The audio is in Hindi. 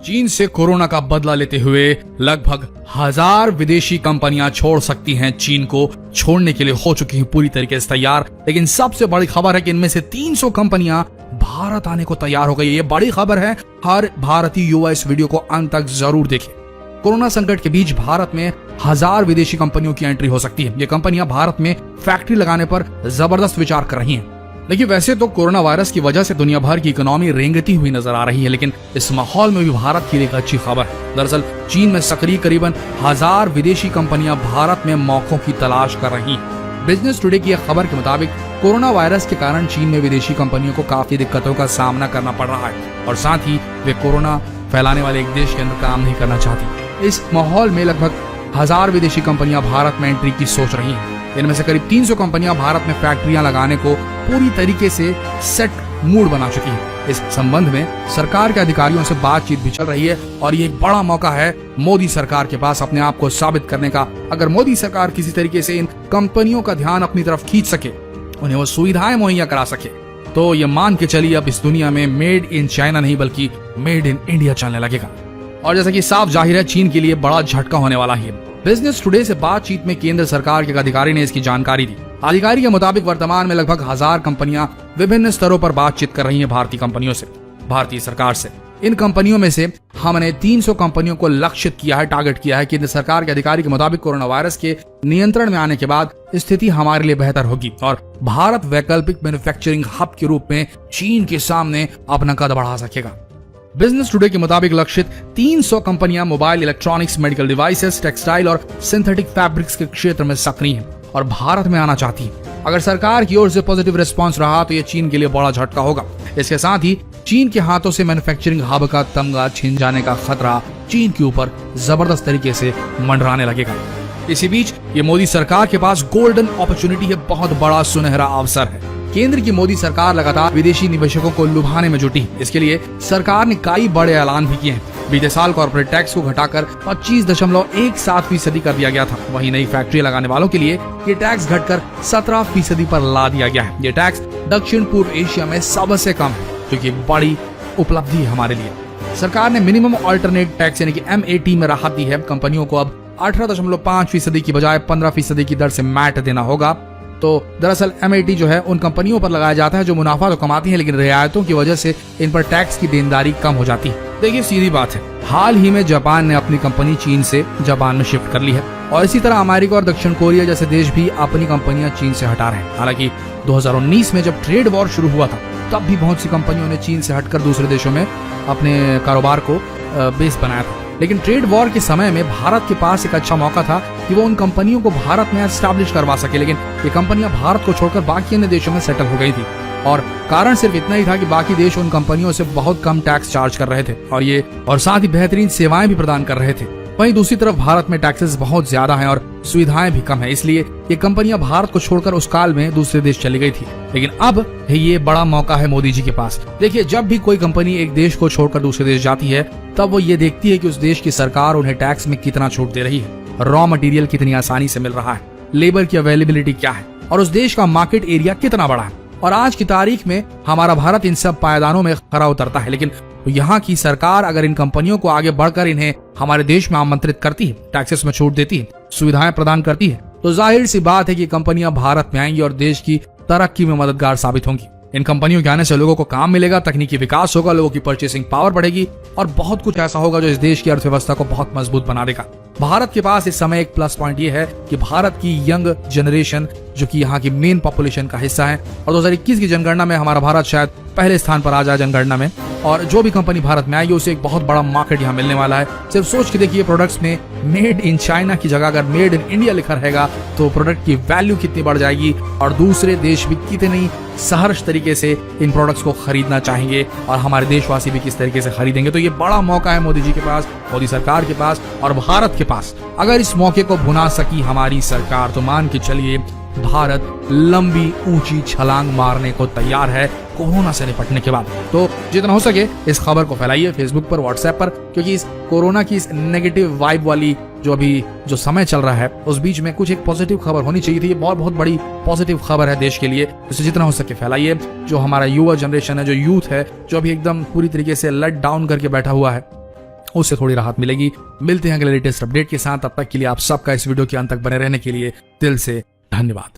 चीन से कोरोना का बदला लेते हुए लगभग 1000 विदेशी कंपनियां छोड़ सकती हैं। चीन को छोड़ने के लिए हो चुकी हैं पूरी तरीके से तैयार। लेकिन सबसे बड़ी खबर है कि इनमें से 300 कंपनियां भारत आने को तैयार हो गई। ये बड़ी खबर है। हर भारतीय युवा इस वीडियो को अंत तक जरूर देखे। कोरोना संकट के बीच भारत में 1000 विदेशी कंपनियों की एंट्री हो सकती है। ये कंपनियां भारत में फैक्ट्री लगाने पर जबरदस्त विचार कर रही हैं। देखिए, वैसे तो कोरोना वायरस की वजह से दुनिया भर की इकोनॉमी रेंगती हुई नजर आ रही है, लेकिन इस माहौल में भी भारत के लिए एक अच्छी खबर है। दरअसल चीन में सक्रिय करीबन 1000 विदेशी कंपनियां भारत में मौकों की तलाश कर रही हैं। बिजनेस टुडे की एक खबर के मुताबिक कोरोना वायरस के कारण चीन में विदेशी कंपनियों को काफी दिक्कतों का सामना करना पड़ रहा है और साथ ही वे कोरोना फैलाने वाले एक देश के अंदर काम नहीं करना चाहती। इस माहौल में लगभग 1000 विदेशी कंपनियां भारत में एंट्री की सोच रही हैं। इनमें से करीब 300 कंपनियां भारत में फैक्ट्रियां लगाने को पूरी तरीके से सेट मूड बना चुकी हैं। इस संबंध में सरकार के अधिकारियों से बातचीत भी चल रही है और ये एक बड़ा मौका है मोदी सरकार के पास अपने आप को साबित करने का। अगर मोदी सरकार किसी तरीके से इन कंपनियों का ध्यान अपनी तरफ खींच सके, उन्हें वो सुविधाएं मुहैया करा सके, तो ये मान के चलिए अब इस दुनिया में मेड इन चाइना नहीं बल्कि मेड इन इंडिया चलने लगेगा। और जैसा कि साफ जाहिर है, चीन के लिए बड़ा झटका होने वाला है। बिजनेस टुडे से बातचीत में केंद्र सरकार के अधिकारी ने इसकी जानकारी दी। अधिकारी के मुताबिक वर्तमान में लगभग 1000 कंपनियां विभिन्न स्तरों पर बातचीत कर रही हैं भारतीय कंपनियों से, भारतीय सरकार से। इन कंपनियों में से हमने 300 कंपनियों को लक्षित किया है, टारगेट किया है। केंद्र सरकार के अधिकारी के मुताबिक कोरोना वायरस के नियंत्रण में आने के बाद स्थिति हमारे लिए बेहतर होगी और भारत वैकल्पिक मैन्युफैक्चरिंग हब के रूप में चीन के सामने अपना कद बढ़ा सकेगा। बिजनेस टुडे के मुताबिक लक्षित 300 कंपनियां mobile electronics, medical devices, textile और सिंथेटिक फैब्रिक्स के क्षेत्र में सक्रिय हैं और भारत में आना चाहती हैं। अगर सरकार की ओर से पॉजिटिव रिस्पांस रहा तो यह चीन के लिए बड़ा झटका होगा। इसके साथ ही चीन के हाथों से मैन्युफैक्चरिंग हब का तमगा छिन जाने का खतरा चीन के ऊपर जबरदस्त तरीके से मंडराने लगेगा। इसी बीच ये मोदी सरकार के पास गोल्डन अपॉर्चुनिटी है, बहुत बड़ा सुनहरा अवसर है। केंद्र की मोदी सरकार लगातार विदेशी निवेशकों को लुभाने में जुटी। इसके लिए सरकार ने कई बड़े ऐलान भी किए हैं। बीते साल कॉर्पोरेट टैक्स को घटाकर 25.17% कर दिया गया था। वहीं नई फैक्ट्री लगाने वालों के लिए ये टैक्स घटकर 17% पर ला दिया गया है। ये टैक्स दक्षिण पूर्व एशिया में सबसे कम है, जो कि बड़ी उपलब्धि है हमारे लिए। सरकार ने मिनिमम अल्टरनेट टैक्स यानी कि MAT में राहत दी है। कंपनियों को अब 18.5% की बजाय 15% की दर से मैट देना होगा। तो दरअसल MAT जो है उन कंपनियों पर लगाया जाता है जो मुनाफा तो कमाती हैं, लेकिन रियायतों की वजह से इन पर टैक्स की देनदारी कम हो जाती है। देखिए, सीधी बात है, हाल ही में जापान ने अपनी कंपनी चीन से जापान में शिफ्ट कर ली है और इसी तरह अमेरिका और दक्षिण कोरिया जैसे देश भी अपनी कंपनियां चीन से हटा रहे हैं। हालांकि 2019 में जब ट्रेड वॉर शुरू हुआ था, तब भी बहुत सी कंपनियों ने चीन से हटकर दूसरे देशों में अपने कारोबार को बेस बनाया था। लेकिन ट्रेड वॉर के समय में भारत के पास एक अच्छा मौका था कि वो उन कंपनियों को भारत में एस्टैब्लिश करवा सके, लेकिन ये कंपनियां भारत को छोड़कर बाकी अन्य देशों में सेटल हो गई थी और कारण सिर्फ इतना ही था कि बाकी देश उन कंपनियों से बहुत कम टैक्स चार्ज कर रहे थे और साथ ही बेहतरीन सेवाएं भी प्रदान कर रहे थे। वहीं दूसरी तरफ भारत में टैक्सेस बहुत ज्यादा हैं और सुविधाएं भी कम है, इसलिए ये कंपनियां भारत को छोड़कर उस काल में दूसरे देश चली गई थी। लेकिन अब ये बड़ा मौका है मोदी जी के पास। देखिए, जब भी कोई कंपनी एक देश को छोड़कर दूसरे देश जाती है, तब वो ये देखती है कि उस देश की सरकार उन्हें टैक्स में कितना छूट दे रही है, रॉ मटेरियल कितनी आसानी से मिल रहा है, लेबर की अवेलेबिलिटी क्या है और उस देश का मार्केट एरिया कितना बड़ा है। और आज की तारीख में हमारा भारत इन सब पायदानों में खरा उतरता है। लेकिन यहाँ की सरकार अगर इन कंपनियों को आगे बढ़कर इन्हें हमारे देश में आमंत्रित करती है, टैक्सेस में छूट देती है, सुविधाएं प्रदान करती है, तो जाहिर सी बात है कि कंपनियां भारत में आएंगी और देश की तरक्की में मददगार साबित होंगी। इन कंपनियों के आने से लोगों को काम मिलेगा, तकनीकी विकास होगा, लोगों की परचेसिंग पावर बढ़ेगी और बहुत कुछ ऐसा होगा जो इस देश की अर्थव्यवस्था को बहुत मजबूत बना देगा। भारत के पास इस समय एक प्लस पॉइंट ये है कि भारत की यंग जनरेशन जो कि यहाँ की मेन पॉपुलेशन का हिस्सा है और 2021 की जनगणना में हमारा भारत शायद पहले स्थान पर आ जाए जनगणना में। और जो भी कंपनी भारत में आएगी उसे एक बहुत बड़ा मार्केट यहाँ मिलने वाला है। सिर्फ सोच के देखिए, प्रोडक्ट्स में मेड इन चाइना की जगह अगर मेड इन इंडिया लिखा रहेगा तो प्रोडक्ट की वैल्यू कितनी बढ़ जाएगी और दूसरे देश भी कितनी सहर्ष तरीके से इन प्रोडक्ट्स को खरीदना चाहेंगे और हमारे देशवासी भी किस तरीके से खरीदेंगे। तो ये बड़ा मौका है मोदी जी के पास, मोदी सरकार के पास और भारत के पास। अगर इस मौके को भुना सकी हमारी सरकार तो मान के चलिए भारत लंबी ऊंची छलांग मारने को तैयार है कोरोना से निपटने के बाद। तो जितना हो सके इस खबर को फैलाइए फेसबुक पर, व्हाट्सएप पर, क्योंकि इस कोरोना की इस नेगेटिव वाइब वाली जो समय चल रहा है उस बीच में कुछ एक पॉजिटिव खबर होनी चाहिए थी। ये बहुत बड़ी पॉजिटिव खबर है देश के लिए, इसे जितना हो सके फैलाइए। जो हमारा युवा जनरेशन है, जो यूथ है, जो अभी एकदम पूरी तरीके से लेट डाउन करके बैठा हुआ है, उससे थोड़ी राहत मिलेगी। मिलते हैं अगले लेटेस्ट अपडेट के साथ, तब तक के लिए आप सबका इस वीडियो के अंत तक बने रहने के लिए दिल से धन्यवाद।